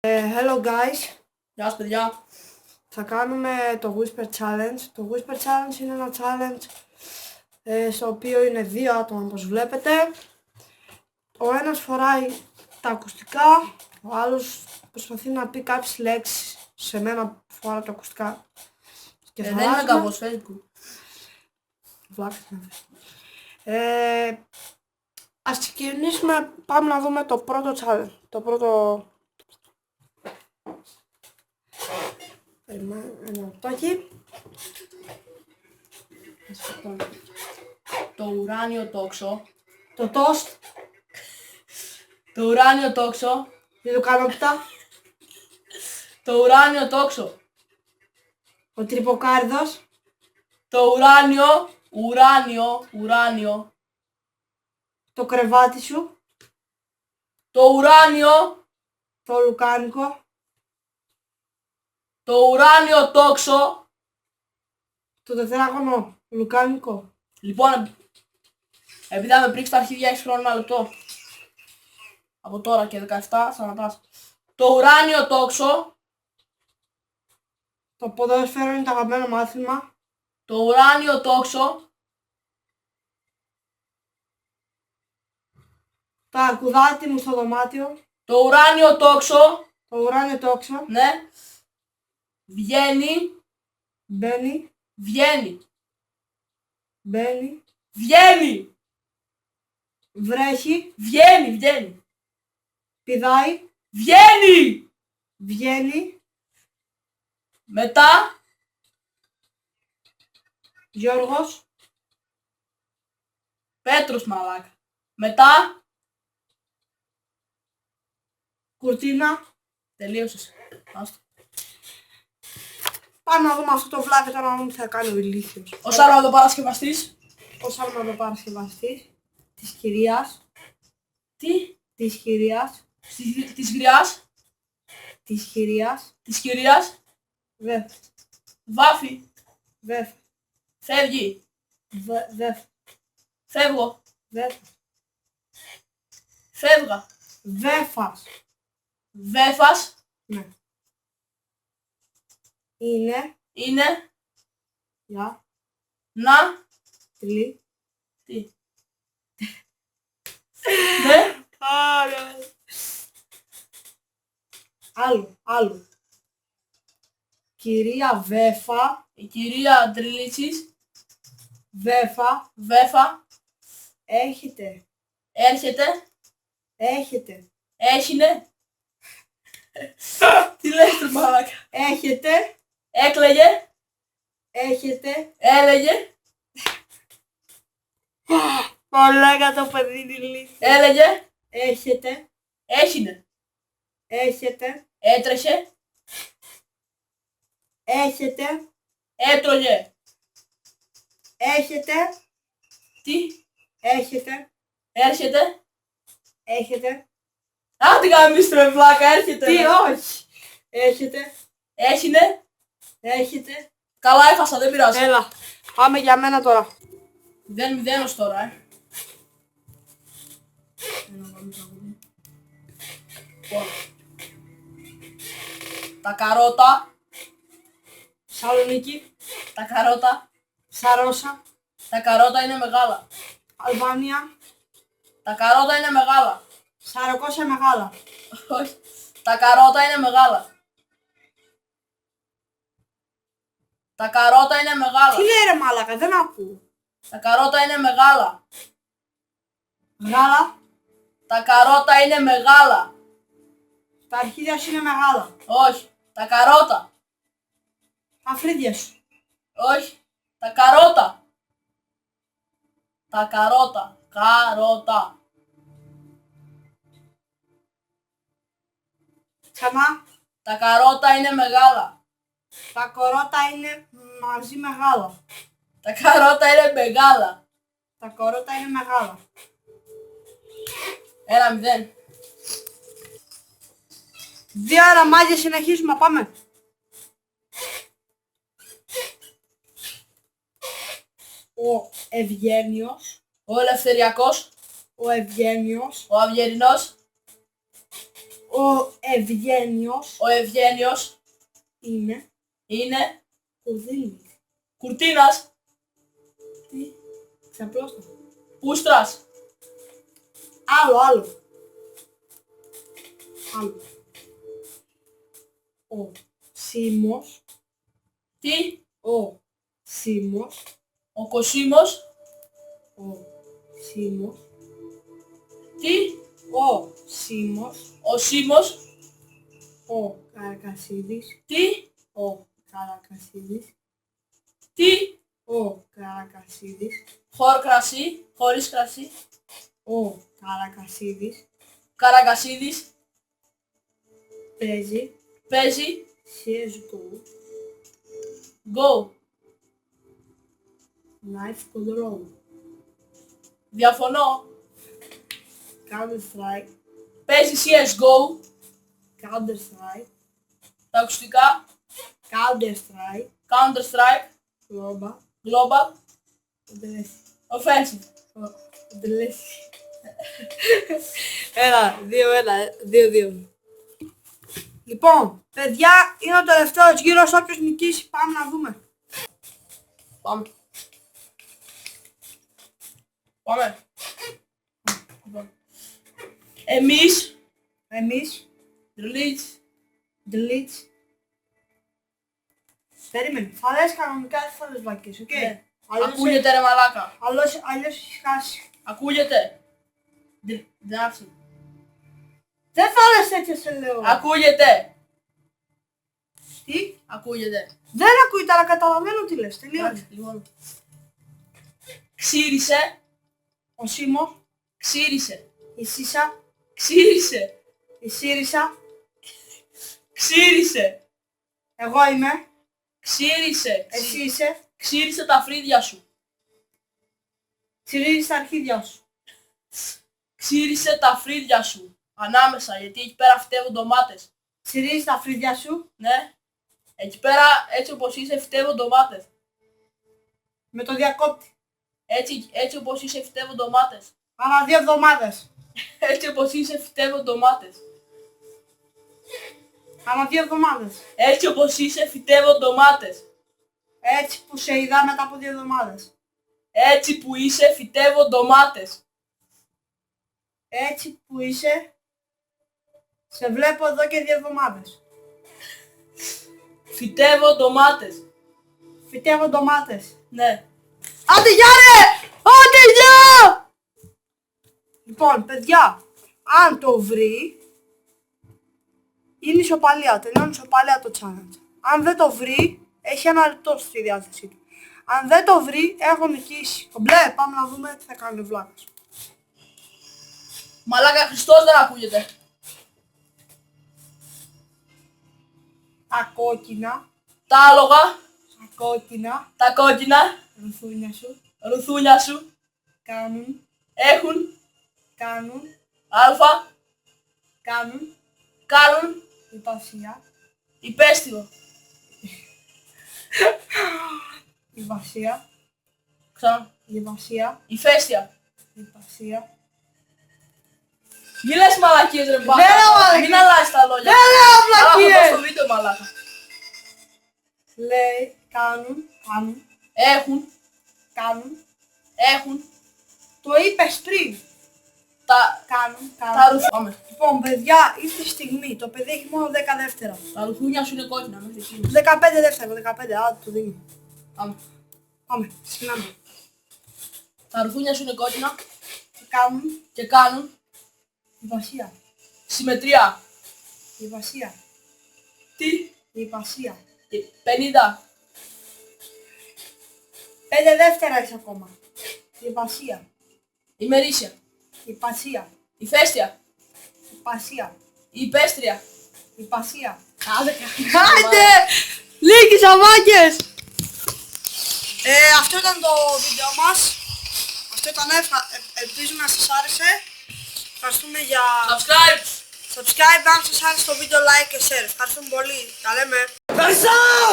Hello guys, Γεια σας παιδιά. θα κάνουμε το Whisper Challenge. Το Whisper Challenge είναι ένα challenge στο οποίο είναι δύο άτομα όπως βλέπετε. Ο ένας φοράει τα ακουστικά, ο άλλος προσπαθεί να πει κάποιες λέξεις σε μένα που φοράω τα ακουστικά. Και Δεν είμαι κάπως Facebook. Βλάκες με θες. Ας ξεκινήσουμε, πάμε να δούμε το πρώτο challenge. Το πρώτο... Ένα λεπτάκι. Το ουράνιο τόξο. Το toast. Το ουράνιο τόξο. Δεν το κάνω πιτά. Το ουράνιο τόξο. Ο τρυποκάρδος. Το ουράνιο. Ουράνιο. Το κρεβάτι σου. Το ουράνιο. Το λουκάνικο. Το ουράνιο τόξο. Το τετράγωνο λουκάνικο. Λοιπόν, επειδή θα με πρίξει τα αρχίδια έχεις χρόνο ένα λεπτό. Από τώρα και 17 σταματάς. Το ουράνιο τόξο. Το ποδόσφαιρο είναι το αγαπημένο μάθημα. Το ουράνιο τόξο. Το αρκουδάτι μου στο δωμάτιο. Το ουράνιο τόξο. Το ουράνιο τόξο. Ναι. Βγαίνει. Μπαίνει. Βγαίνει. Μπαίνει. Βγαίνει. Βρέχει. Βγαίνει. Πηδάει. Βγαίνει. Βγαίνει. Μετά. Γιώργος. Πέτρος μαλάκα. Μετά. Κουρτίνα. Τελείωσες. Άστο. Πάμε να δούμε αυτό το βλάκι τώρα να δούμε τι θα κάνει ο ηλίθιος. Ο Σαρμαδοπαρασκευαστής. Ο Σαρμαδοπαρασκευαστής της κυρίας. Τι. Της κυρίας. Της γριάς. Της κυρίας. Της κυρίας. Βεφ. Βάφη. Βεφ. Φεύγει. Βεφ. Φεύγω. Βεφ. Φεύγα. Βέφας. Βέφας. Ναι. Είναι. Για. Να. Τριλή. Τι. Ναι. Άλλο. Κυρία Βέφα. Η κυρία Τριλίτσης. Βέφα. Βέφα. Έρχεται. Έρχεται. Έχινε. Τι λες τρε μαλάκα. Έχετε. Έκλαιγε. Έχετε. Έλεγε. Μαλάκα το παιδί είναι ηλίθιο. Έλεγε. Έχετε. Έχινε. Έχετε. Έτρεχε. Έχετε. Έτρωγε. Έχετε. Τι. Έχετε. Έρχεται. Έχετε. Άντε γαμίς τρε βλάκα. Έρχεται. Τι όχι. Έχετε. Έχινε. Έχετε. Καλά έφασα, δεν πειράζει. Έλα. Πάμε για μένα τώρα. 0-0 ως τώρα, Τα καρότα. Σαλονίκη. Τα καρότα. Σαρώσα. Τα καρότα είναι μεγάλα. Αλβάνια. Τα καρότα είναι μεγάλα. Σαρακώσια μεγάλα. Όχι. Τα καρότα είναι μεγάλα. Τα καρότα είναι μεγάλα. Τι λέει ρε μάλακα, δεν ακούω. Τα καρότα είναι μεγάλα. Γάλα. Τα καρότα είναι μεγάλα. Τα αρχίδια σου είναι μεγάλα. Όχι. Τα καρότα. Τα φρύδια σου. Όχι. Τα καρότα. Τα καρότα. Καρότα. Ξανά. Τα καρότα είναι μεγάλα. Τα κορώτα είναι μαζί μεγάλα. Τα καρότα είναι μεγάλα. Τα κορώτα είναι μεγάλα. 1-0. 2-1 μάγια, συνεχίζουμε, πάμε. Ο Ευγένιος. Ο Ελευθεριακός. Ο Ευγένιος. Ο Αυγερινός. Ο Ευγένιος Ο Ευγένιος είναι είναι κουρδίλης. Κουρτίνας. Τι, ξαπλώστε. Πούστρας. Άλλο. Ο Σίμος. Τι. Ο Σίμος. Ο Κωσίμος. Ο Σίμος. Τι. Ο Σίμος. Ο Σίμος. Ο Καρακασίδης. Τι. Ο Καρακασίδης. Τι. Ο Καρακασίδης. Χορκρασί. Χωρίς κρασί. Ο Καρακασίδης Καραγκασίδης. παίζει CSGO. CSGO Go. Knife Control Διαφωνώ. Counter Strike Παίζει CSGO. Counter Strike Τα ακουστικά. Counter Strike Counter Strike. Global Global. Offensive. Έλα, 2-1, 2-2. Λοιπόν, παιδιά, είναι ο τελευταίος γύρος. Όποιος νικήσει, πάμε να δούμε. Πάμε. Πάμε. Εμείς. Delete. Περίμενε, θα λες κανονικά, δεν θα λες βλακίες, οκ. Ναι. Ακούγεται ρε μαλάκα. Αλλιώς έχεις χάσει. Ακούγεται. Εντάξει. Δεν θα λες έτσι σε λέω. Ακούγεται. Τι? Ακούγεται. Δεν ακούγεται, αλλά καταλαβαίνω τι λες. Τελείως. Εντάξει, λοιπόν. Ξύρισε. Ο Σίμος, Ξύρισε. η Σύσα, Ξύρισε. η Σύρισα, Ξύρισε. εγώ είμαι, Ξύρισε. εσύ είσαι, Ξύρισε τα φρύδια σου. τσιρίζεις τα αρχίδια σου. Ξύρισε τα φρύδια σου. Ανάμεσα, γιατί εκεί πέρα φυτεύουν ντομάτες. Τσιρίζεις τα φρύδια σου Ναι. Εκεί πέρα, έτσι όπως είσαι, φυτεύουν ντομάτες. με το διακόπτη. Έτσι όπως είσαι, φυτεύουν ντομάτες. Ανά 2 εβδομάδες. Έτσι όπως είσαι, φυτεύουν ντομάτες. Ανά 2 εβδομάδες. Έτσι όπως είσαι, φυτεύουν ντομάτες. Έτσι που σε είδα μετά από 2 εβδομάδες. Έτσι που είσαι, φυτεύουν ντομάτες. Έτσι που είσαι, σε βλέπω εδώ και 2 εβδομάδες. Φυτεύω ντομάτες. Φυτεύω ντομάτες. Ναι. Άντε γεια ρε! Άντε γεια! Λοιπόν, παιδιά, αν το βρει, είναι ισοπαλία. Τελειώνει ισοπαλία το challenge. Αν δεν το βρει, έχει ένα λεπτό στη διάθεσή του. Αν δεν το βρει, έχω νικήσει. Μπλε, πάμε να δούμε τι θα κάνει ο βλάκας. Μαλάκα Χριστός δεν ακούγεται. Τα κόκκινα, Τα άλογα, τα κόκκινα, ρουθούνια σου, κάνουν κάνουν, αλφα, κάνουν, υπασία, υπέστιο. υπασία, Ξανά. υπασία, Ηφαίστεια. υπασία. Μη λες μαλακίες ρε μπάκα. λέω μαλακίες. Μην αλλάζεις τα λόγια. Δεν λέω Αλλά θα βλακίες! πω στο βίντεο μαλάκα. Λέει, κάνουν, Έχουν το είπες πριν. τα Κάνουν. ρουθούνια. Πάμε. Λοιπόν, παιδιά, ήρθε η στιγμή. Το παιδί έχει μόνο 10 δεύτερα. Τα ρουθούνια σου είναι κόκκινα μέχρι εκεί. 15 δεύτερα, 15, άντε το δίνω. Πάμε. Πάμε, ξεκινάμε. Τα ρουθούνια σου είναι κόκκινα Κάνουν, και κάνουν υπασία, συμμετρία. υπασία, Τι. υπασία. 50. 5 δεύτερα έχεις ακόμα. Υπασία, Ημερήσια. υπασία, Ηφαίστεια. υπασία, Υπέστρια. υπασία. Άντε! Λίγοι σαβάκες! Αυτό ήταν το βίντεο μας. Αυτό ήταν, ελπίζουμε να σας άρεσε. Ευχαριστούμε για Subscribe. subscribe, αν σας άρεσε το βίντεο, like και share. Ευχαριστούμε πολύ. Τα λέμε.